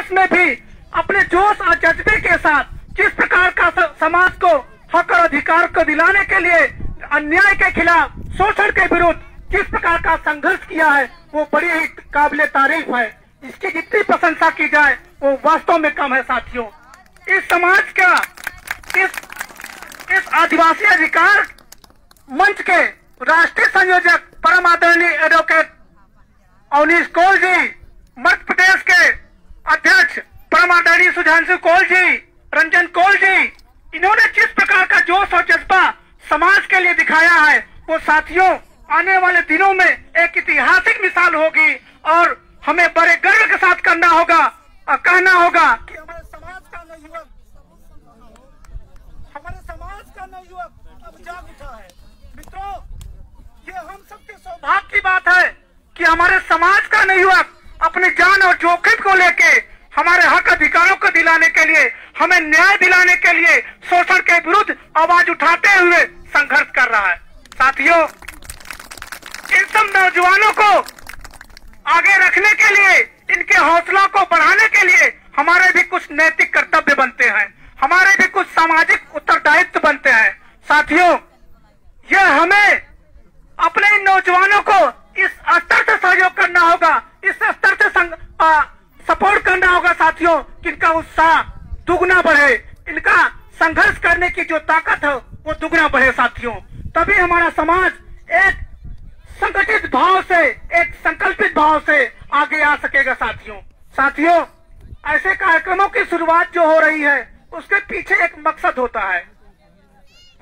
देश में भी अपने जोश और जज्बे के साथ जिस प्रकार का समाज को हक और अधिकार को दिलाने के लिए अन्याय के खिलाफ, शोषण के विरुद्ध जिस प्रकार का संघर्ष किया है वो बड़ी ही काबिले तारीफ है। इसकी जितनी प्रशंसा की जाए वो वास्तव में कम है साथियों। इस समाज का इस आदिवासी अधिकार मंच के राष्ट्रीय संयोजक परम आदरणीय एडवोकेट अवनीश कौल जी, मध्य प्रदेश के अध्यक्ष परम आदरणीय सुधांशु कौल जी, रंजन कौल जी, इन्होंने जिस प्रकार का जोश और जज्बा समाज के लिए दिखाया है वो साथियों आने वाले दिनों में एक ऐतिहासिक मिसाल होगी और हमें बड़े गर्व के साथ करना होगा और कहना होगा कि हमारे समाज का नवयुवक अब जाग उठा है। मित्रों, ये हम सबके सौभाग्य की बात है कि हमारे समाज का नवयुवक अपनी जान और जोखिम को लेके हमारे हक अधिकारों को दिलाने के लिए, हमें न्याय दिलाने के लिए शोषण के विरुद्ध आवाज उठाते हुए संघर्ष कर रहा है। साथियों, इन सब नौजवानों को आगे रखने के लिए, इनके हौसला को बढ़ाने के लिए हमारे भी कुछ नैतिक कर्तव्य बनते हैं, हमारे भी कुछ सामाजिक उत्तरदायित्व बनते हैं। साथियों, यह हमें अपने इन नौजवानों को इस स्तर से सहयोग करना होगा, इस स्तर से सपोर्ट करना होगा साथियों कि इनका उत्साह दुगना बढ़े, इनका संघर्ष करने की जो ताकत है वो दुगना बढ़े साथियों। तभी हमारा समाज एक संगठित भाव से, एक संकल्पित भाव से आगे आ सकेगा साथियों, ऐसे कार्यक्रमों की शुरुआत जो हो रही है उसके पीछे एक मकसद होता है।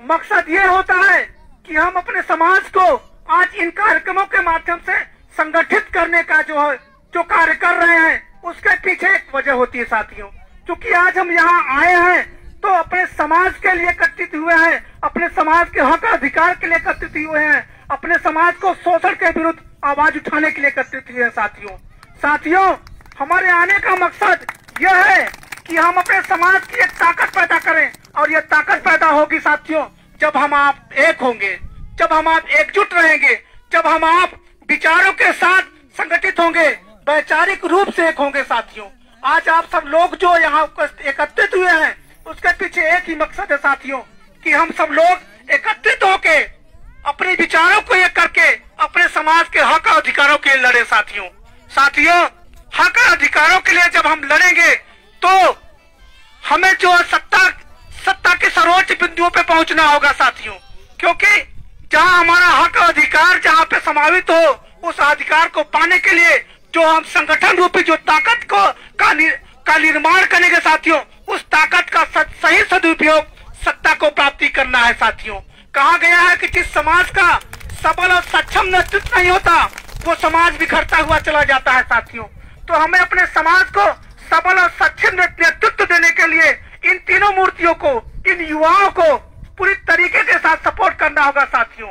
मकसद ये होता है कि हम अपने समाज को आज इन कार्यक्रमों के माध्यम से संगठित करने का जो कार्य कर रहे हैं उसके पीछे एक वजह होती है साथियों। क्योंकि आज हम यहाँ आए हैं तो अपने समाज के लिए एकत्रित हुए हैं, अपने समाज के हक अधिकार के लिए एकत्रित हुए हैं, अपने समाज को शोषण के विरुद्ध आवाज उठाने के लिए एकत्रित हुए हैं साथियों, हमारे आने का मकसद यह है कि हम अपने समाज की एक ताकत पैदा करें और यह ताकत पैदा होगी साथियों जब हम आप एक होंगे, जब हम आप एकजुट रहेंगे, जब हम आप विचारों के साथ संगठित होंगे, वैचारिक रूप से एक होंगे साथियों। आज आप सब लोग जो यहाँ एकत्रित हुए हैं उसके पीछे एक ही मकसद है साथियों कि हम सब लोग एकत्रित होके अपने विचारों को एक करके अपने समाज के हक और अधिकारों के लिए लड़े साथियों, हक और अधिकारों के लिए जब हम लड़ेंगे तो हमें जो सत्ता के सर्वोच्च बिंदुओं पे पहुंचना होगा साथियों। क्योंकि जहां हमारा हक और अधिकार जहां पे समावित हो उस अधिकार को पाने के लिए जो हम संगठन रूपी जो ताकत का निर्माण करेंगे साथियों, उस ताकत का सही सदुपयोग सत्ता को प्राप्ति करना है साथियों। कहा गया है कि जिस समाज का सबल और सक्षम नेतृत्व नहीं होता वो समाज बिखरता हुआ चला जाता है साथियों। तो हमें अपने समाज को सबल और सक्षम नेतृत्व देने के लिए इन तीनों मूर्तियों को, इन युवाओं को पूरी तरीके के साथ सपोर्ट करना होगा साथियों।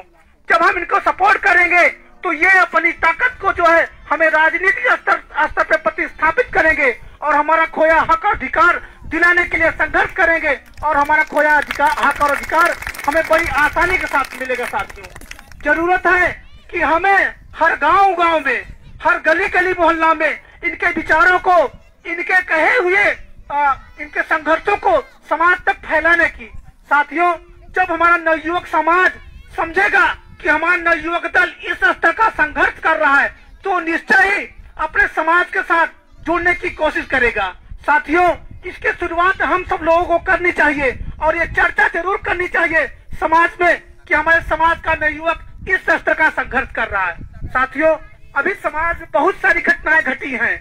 जब हम इनको सपोर्ट करेंगे तो ये अपनी ताकत को जो है हमें राजनीतिक स्तर पे प्रतिस्थापित करेंगे और हमारा खोया हक और अधिकार दिलाने के लिए संघर्ष करेंगे और हमारा खोया हक और अधिकार हमें बड़ी आसानी के साथ मिलेगा साथियों। जरूरत है कि हमें हर गांव में, हर गली मोहल्ला में इनके विचारों को, इनके कहे हुए इनके संघर्षों को समाज तक फैलाने की। साथियों, जब हमारा नवयुवक समाज समझेगा कि हमारा नवयुवक दल इस स्तर का संघर्ष कर रहा है तो निश्चय ही अपने समाज के साथ जुड़ने की कोशिश करेगा। साथियों, इसकी शुरुआत हम सब लोगों को करनी चाहिए और ये चर्चा जरूर करनी चाहिए समाज में कि हमारे समाज का नवयुवक इस स्तर का संघर्ष कर रहा है। साथियों, अभी समाज में बहुत सारी घटनाएं घटी हैं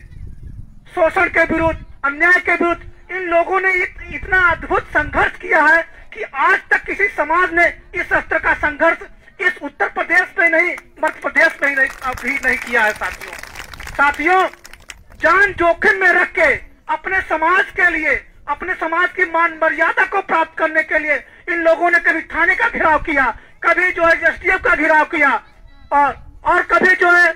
शोषण के विरुद्ध, अन्याय के विरुद्ध। इन लोगों ने इतना अद्भुत संघर्ष किया है कि आज तक किसी समाज ने इस स्तर का संघर्ष इस उत्तर प्रदेश में नहीं, मध्य प्रदेश में अभी नहीं किया है साथियों, जान जोखिम में रख के अपने समाज के लिए, अपने समाज की मान मर्यादा को प्राप्त करने के लिए इन लोगों ने कभी थाने का घेराव किया, कभी जो है एसडीएफ का घेराव किया और कभी जो है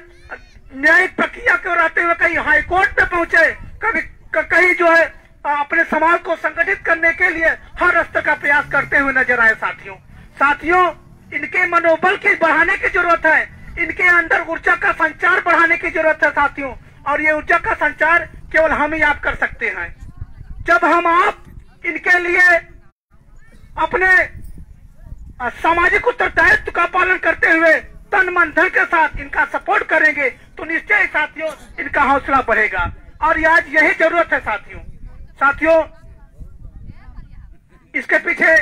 न्यायिक प्रक्रिया को रहते हुए कहीं हाई कोर्ट में पहुंचे, कभी कहीं जो है अपने समाज को संगठित करने के लिए हर स्तर का प्रयास करते हुए नजर आए साथियों, इनके मनोबल की बढ़ाने की जरूरत है, इनके अंदर ऊर्जा का संचार बढ़ाने की जरूरत है साथियों। और ये ऊर्जा का संचार केवल हम ही आप कर सकते हैं। जब हम आप इनके लिए अपने सामाजिक उत्तरदायित्व का पालन करते हुए तन मन धन के साथ इनका सपोर्ट करेंगे तो निश्चय ही साथियों इनका हौसला बढ़ेगा। और आज यही जरूरत है साथियों, इसके पीछे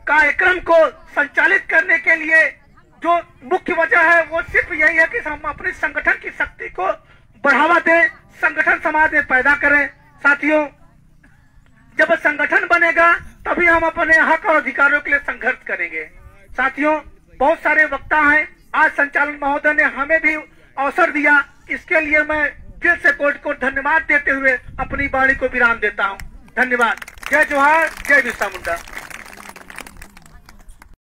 कार्यक्रम को संचालित करने के लिए जो मुख्य वजह है वो सिर्फ यही है कि हम अपने संगठन की शक्ति को बढ़ावा दें, संगठन समाज में पैदा करें। साथियों, जब संगठन बनेगा तभी हम अपने हक और अधिकारों के लिए संघर्ष करेंगे। साथियों, बहुत सारे वक्ता हैं, आज संचालन महोदय ने हमें भी अवसर दिया, इसके लिए मैं दिल से कोर्ट को धन्यवाद देते हुए अपनी वाणी को विराम देता हूं। धन्यवाद। जय जोहार, जय बिरसा मुंडा।